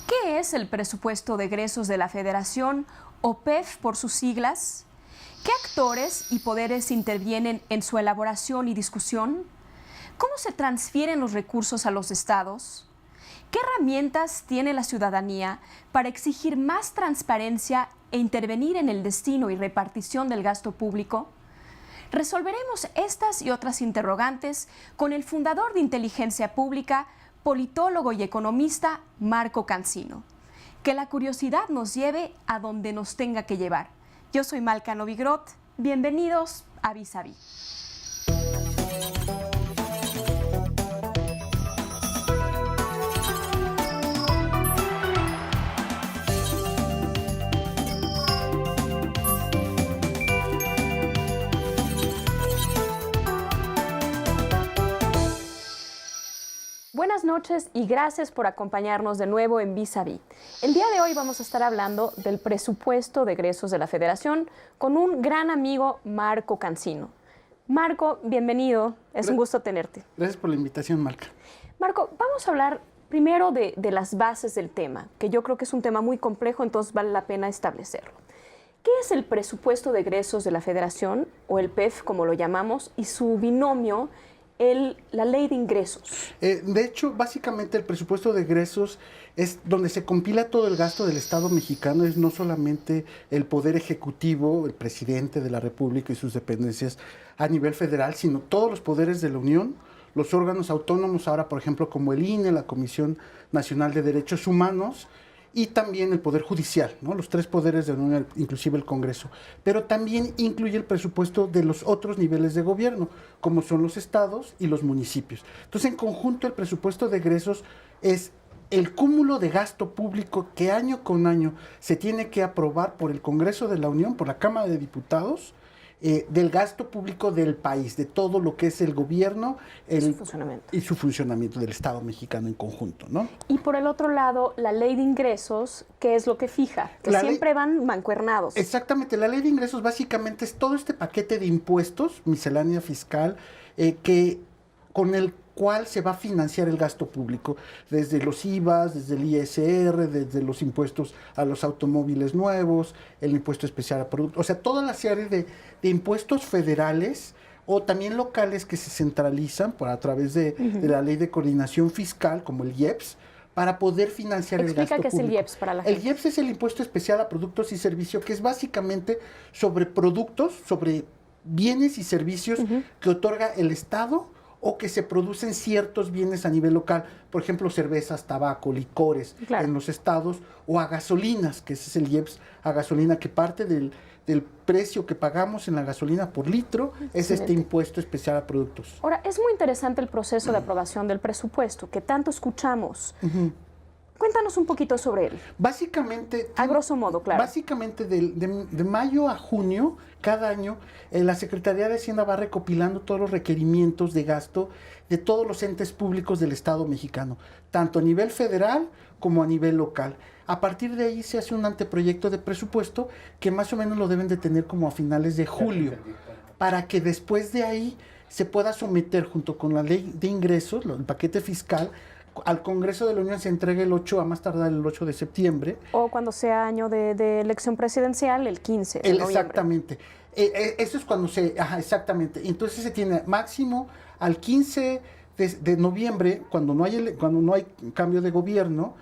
¿Qué es el presupuesto de egresos de la Federación, o PEF por sus siglas? ¿Qué actores y poderes intervienen en su elaboración y discusión? ¿Cómo se transfieren los recursos a los estados? ¿Qué herramientas tiene la ciudadanía para exigir más transparencia e intervenir en el destino y repartición del gasto público? Resolveremos estas y otras interrogantes con el fundador de Inteligencia Pública, politólogo y economista Marco Cancino. Que la curiosidad nos lleve a donde nos tenga que llevar. Yo soy Malca Novigrot. Bienvenidos a Vis a Vis. Buenas noches y gracias por acompañarnos de nuevo en Vis a Vis. El día de hoy vamos a estar hablando del presupuesto de egresos de la Federación con un gran amigo, Marco Cancino. Marco, bienvenido. Es un gusto tenerte. Gracias por la invitación, Malca. Marco, vamos a hablar primero de las bases del tema, que yo creo que es un tema muy complejo, entonces vale la pena establecerlo. ¿Qué es el presupuesto de egresos de la Federación, o el PEF, como lo llamamos, y su binomio, la ley de ingresos? De hecho, básicamente el presupuesto de egresos es donde se compila todo el gasto del Estado mexicano. Es no solamente el Poder Ejecutivo, el presidente de la República y sus dependencias a nivel federal, sino todos los poderes de la Unión, los órganos autónomos ahora, por ejemplo, como el INE, la Comisión Nacional de Derechos Humanos, y también el Poder Judicial, ¿no? Los tres poderes de la Unión, inclusive el Congreso. Pero también incluye el presupuesto de los otros niveles de gobierno, como son los estados y los municipios. Entonces, en conjunto, el presupuesto de egresos es el cúmulo de gasto público que año con año se tiene que aprobar por el Congreso de la Unión, por la Cámara de Diputados, del gasto público del país, de todo lo que es el gobierno y su funcionamiento del Estado mexicano en conjunto, ¿no? Y por el otro lado, la ley de ingresos, ¿qué es lo que fija? Que siempre van mancuernados. Exactamente, la ley de ingresos básicamente es todo este paquete de impuestos, miscelánea fiscal, con el cual se va a financiar el gasto público, desde los IVAs, desde el ISR, desde los impuestos a los automóviles nuevos, el impuesto especial a productos, o sea, toda la serie de impuestos federales o también locales que se centralizan a través de la ley de coordinación fiscal, como el IEPS, para poder financiar el gasto público. Explica qué es el IEPS para la gente. El IEPS es el impuesto especial a productos y servicios, que es básicamente sobre productos, sobre bienes y servicios que otorga el Estado o que se producen ciertos bienes a nivel local, por ejemplo, cervezas, tabaco, licores en los estados, o a gasolinas, que ese es el IEPS a gasolina, que parte del precio que pagamos en la gasolina por litro es este impuesto especial a productos. Ahora, es muy interesante el proceso de aprobación del presupuesto, que tanto escuchamos. Cuéntanos un poquito sobre él. Básicamente, a grosso modo, claro. Básicamente de mayo a junio, cada año, la Secretaría de Hacienda va recopilando todos los requerimientos de gasto de todos los entes públicos del Estado mexicano, tanto a nivel federal como a nivel local. A partir de ahí se hace un anteproyecto de presupuesto que más o menos lo deben de tener como a finales de julio, para que después de ahí se pueda someter junto con la ley de ingresos, el paquete fiscal, al Congreso de la Unión. Se entrega el 8, a más tardar el 8 de septiembre. O cuando sea año de elección presidencial, el 15 de noviembre. Exactamente. Eso es cuando exactamente. Entonces se tiene máximo al 15 de noviembre, cuando no hay cambio de gobierno,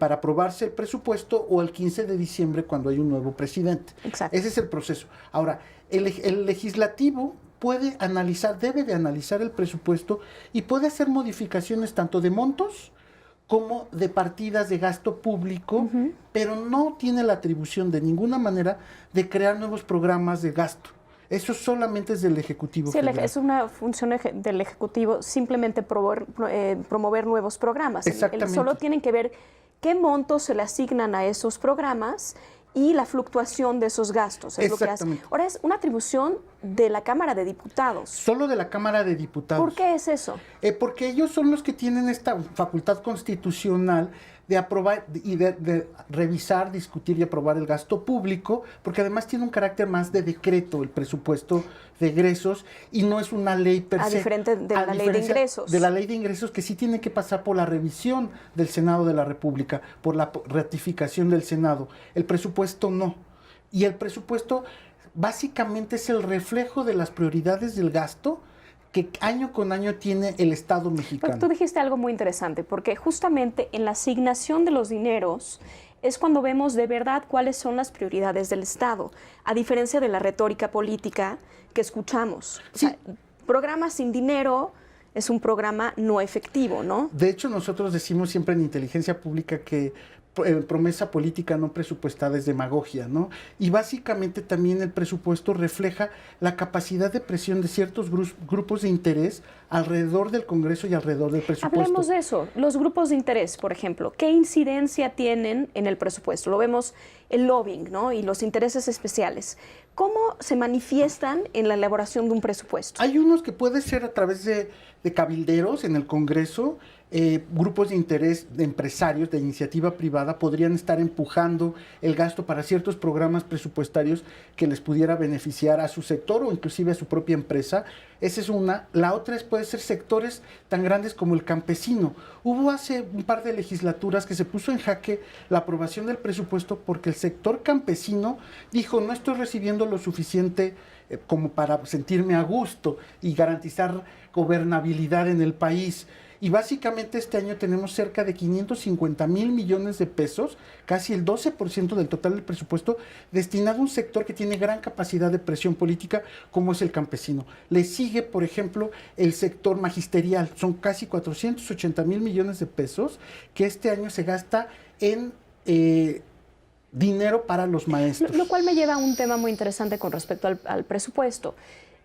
para aprobarse el presupuesto, o el 15 de diciembre, cuando hay un nuevo presidente. Exacto. Ese es el proceso. Ahora, el legislativo debe de analizar el presupuesto y puede hacer modificaciones tanto de montos como de partidas de gasto público, pero no tiene la atribución de ninguna manera de crear nuevos programas de gasto. Eso solamente es del Ejecutivo. Sí, es una función del Ejecutivo simplemente promover nuevos programas. Exactamente. Solo tienen que ver qué montos se le asignan a esos programas y la fluctuación de esos gastos. Es lo que hace. Ahora, es una atribución de la Cámara de Diputados. Solo de la Cámara de Diputados. ¿Por qué es eso? Porque ellos son los que tienen esta facultad constitucional de aprobar y de revisar, discutir y aprobar el gasto público, porque además tiene un carácter más de decreto el presupuesto de egresos y no es una ley per se. A diferente de la ley de ingresos. De la ley de ingresos, que sí tiene que pasar por la revisión del Senado de la República, por la ratificación del Senado. El presupuesto no. Y el presupuesto básicamente es el reflejo de las prioridades del gasto que año con año tiene el Estado mexicano. Pero tú dijiste algo muy interesante, porque justamente en la asignación de los dineros es cuando vemos de verdad cuáles son las prioridades del Estado, a diferencia de la retórica política que escuchamos. Sí. O sea, programa sin dinero es un programa no efectivo, ¿no? De hecho, nosotros decimos siempre en inteligencia pública que promesa política no presupuestada es demagogia, ¿no? Y básicamente también el presupuesto refleja la capacidad de presión de ciertos grupos de interés alrededor del Congreso y alrededor del presupuesto. Hablemos de eso. Los grupos de interés, por ejemplo, ¿qué incidencia tienen en el presupuesto? Lo vemos el lobbying, ¿no? Y los intereses especiales. ¿Cómo se manifiestan en la elaboración de un presupuesto? Hay unos que puede ser a través de cabilderos en el Congreso. Grupos de interés de empresarios de iniciativa privada podrían estar empujando el gasto para ciertos programas presupuestarios que les pudiera beneficiar a su sector o inclusive a su propia empresa. Esa es una. La otra puede ser sectores tan grandes como el campesino. Hubo hace un par de legislaturas que se puso en jaque la aprobación del presupuesto porque el sector campesino dijo: no estoy recibiendo lo suficiente como para sentirme a gusto y garantizar gobernabilidad en el país. Y básicamente este año tenemos cerca de 550,000 millones de pesos, casi el 12% del total del presupuesto, destinado a un sector que tiene gran capacidad de presión política, como es el campesino. Le sigue, por ejemplo, el sector magisterial. Son casi 480,000 millones de pesos que este año se gasta en dinero para los maestros. Lo cual me lleva a un tema muy interesante con respecto al presupuesto.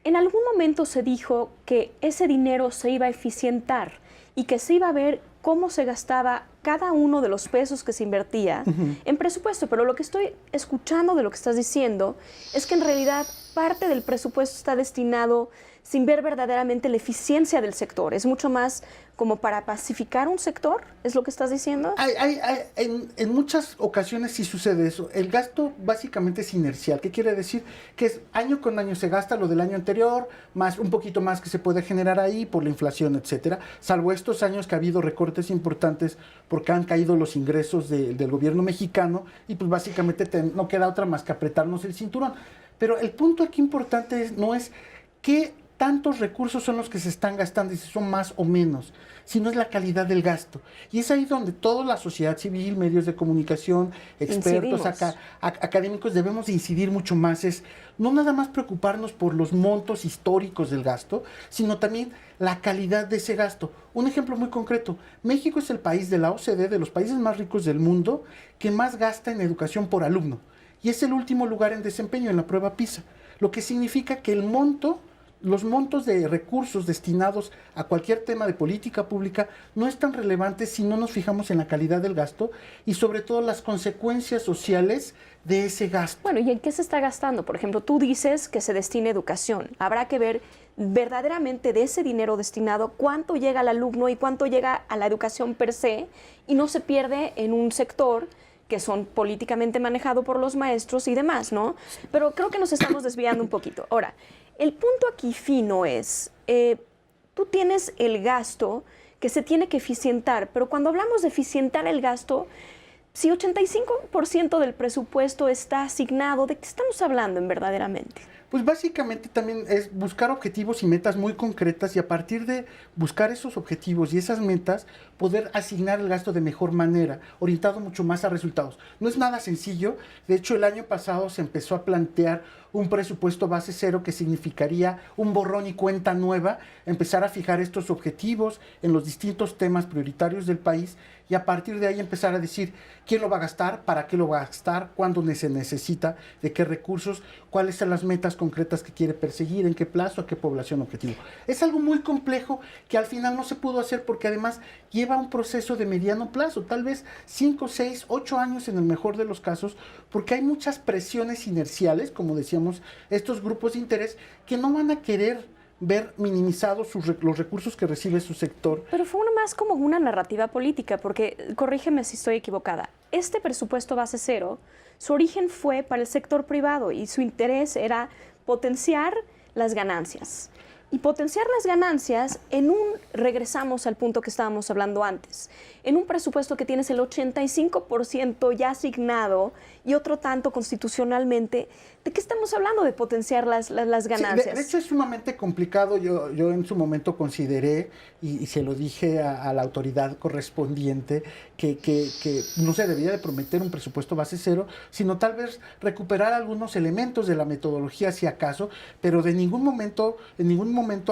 En algún momento se dijo que ese dinero se iba a eficientar y que se iba a ver cómo se gastaba cada uno de los pesos que se invertía en presupuesto. Pero lo que estoy escuchando de lo que estás diciendo es que en realidad parte del presupuesto está destinado sin ver verdaderamente la eficiencia del sector. Es mucho más como para pacificar un sector, ¿es lo que estás diciendo? En muchas ocasiones sí sucede eso. El gasto básicamente es inercial. ¿Qué quiere decir? Que es año con año se gasta lo del año anterior, más un poquito más que se puede generar ahí por la inflación, etcétera. Salvo estos años que ha habido recortes importantes porque han caído los ingresos del gobierno mexicano y pues básicamente no queda otra más que apretarnos el cinturón. Pero el punto aquí importante no es qué tantos recursos son los que se están gastando y si son más o menos, sino es la calidad del gasto. Y es ahí donde toda la sociedad civil, medios de comunicación, expertos, académicos, debemos de incidir mucho más. Es no nada más preocuparnos por los montos históricos del gasto, sino también la calidad de ese gasto. Un ejemplo muy concreto: México es el país de la OCDE, de los países más ricos del mundo, que más gasta en educación por alumno. Y es el último lugar en desempeño en la prueba PISA. Lo que significa que los montos de recursos destinados a cualquier tema de política pública no es tan relevante si no nos fijamos en la calidad del gasto y sobre todo las consecuencias sociales de ese gasto. Bueno, ¿y en qué se está gastando? Por ejemplo, tú dices que se destina a educación. Habrá que ver verdaderamente de ese dinero destinado cuánto llega al alumno y cuánto llega a la educación per se y no se pierde en un sector que son políticamente manejado por los maestros y demás, ¿no? Pero creo que nos estamos desviando un poquito. Ahora, el punto aquí fino es, tú tienes el gasto que se tiene que eficientar, pero cuando hablamos de eficientar el gasto, si 85% del presupuesto está asignado, ¿de qué estamos hablando verdaderamente? Pues básicamente también es buscar objetivos y metas muy concretas y a partir de buscar esos objetivos y esas metas poder asignar el gasto de mejor manera, orientado mucho más a resultados. No es nada sencillo. De hecho, el año pasado se empezó a plantear un presupuesto base cero que significaría un borrón y cuenta nueva, empezar a fijar estos objetivos en los distintos temas prioritarios del país y a partir de ahí empezar a decir quién lo va a gastar, para qué lo va a gastar, cuándo se necesita, de qué recursos, cuáles son las metas concretas que quiere perseguir, en qué plazo, a qué población objetivo. Es algo muy complejo que al final no se pudo hacer porque además lleva un proceso de mediano plazo, tal vez 5, 6, 8 años en el mejor de los casos, porque hay muchas presiones inerciales, como decíamos, estos grupos de interés que no van a querer ver minimizados los recursos que recibe su sector. Pero fue más como una narrativa política, porque, corrígeme si estoy equivocada, este presupuesto base cero, su origen fue para el sector privado y su interés era potenciar las ganancias. Y potenciar las ganancias regresamos al punto que estábamos hablando antes, en un presupuesto que tienes el 85% ya asignado y otro tanto constitucionalmente. ¿De qué estamos hablando de potenciar las ganancias? Sí, de hecho es sumamente complicado. Yo en su momento consideré, y se lo dije a la autoridad correspondiente, que no se debía de prometer un presupuesto base cero, sino tal vez recuperar algunos elementos de la metodología, si acaso, pero en ningún momento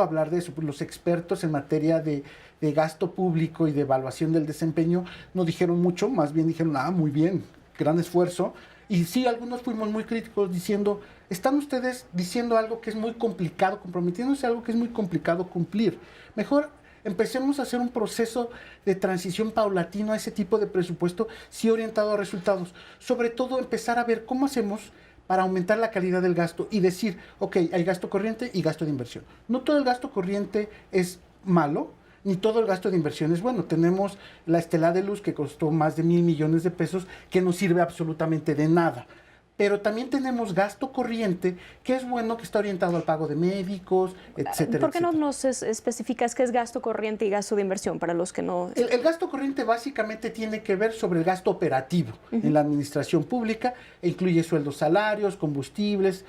hablar de eso. Los expertos en materia de gasto público y de evaluación del desempeño no dijeron mucho, más bien dijeron, muy bien, gran esfuerzo. Y sí, algunos fuimos muy críticos diciendo, están ustedes diciendo algo que es muy complicado, comprometiéndose a algo que es muy complicado cumplir. Mejor empecemos a hacer un proceso de transición paulatino a ese tipo de presupuesto, sí orientado a resultados. Sobre todo empezar a ver cómo hacemos para aumentar la calidad del gasto y decir, ok, hay gasto corriente y gasto de inversión. No todo el gasto corriente es malo, ni todo el gasto de inversión es bueno. Tenemos la estela de luz que costó más de 1,000 millones de pesos, que no sirve absolutamente de nada. Pero también tenemos gasto corriente, que es bueno, que está orientado al pago de médicos, etcétera. ¿Por qué no nos especificas qué es gasto corriente y gasto de inversión para los que no...? El gasto corriente básicamente tiene que ver sobre el gasto operativo en la administración pública, e incluye sueldos, salarios, combustibles,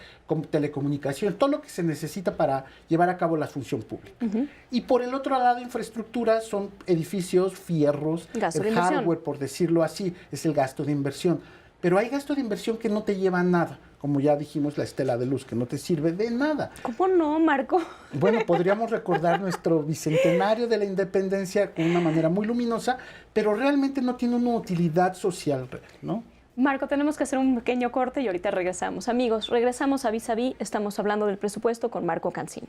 telecomunicaciones, todo lo que se necesita para llevar a cabo la función pública. Y por el otro lado, infraestructura son edificios, fierros, el hardware, por decirlo así, es el gasto de inversión. Pero hay gasto de inversión que no te lleva a nada, como ya dijimos, la estela de luz, que no te sirve de nada. ¿Cómo no, Marco? Bueno, podríamos recordar nuestro bicentenario de la independencia con una manera muy luminosa, pero realmente no tiene una utilidad social real, ¿no? Marco, tenemos que hacer un pequeño corte y ahorita regresamos. Amigos, regresamos a Vis a Vis, estamos hablando del presupuesto con Marco Cancino.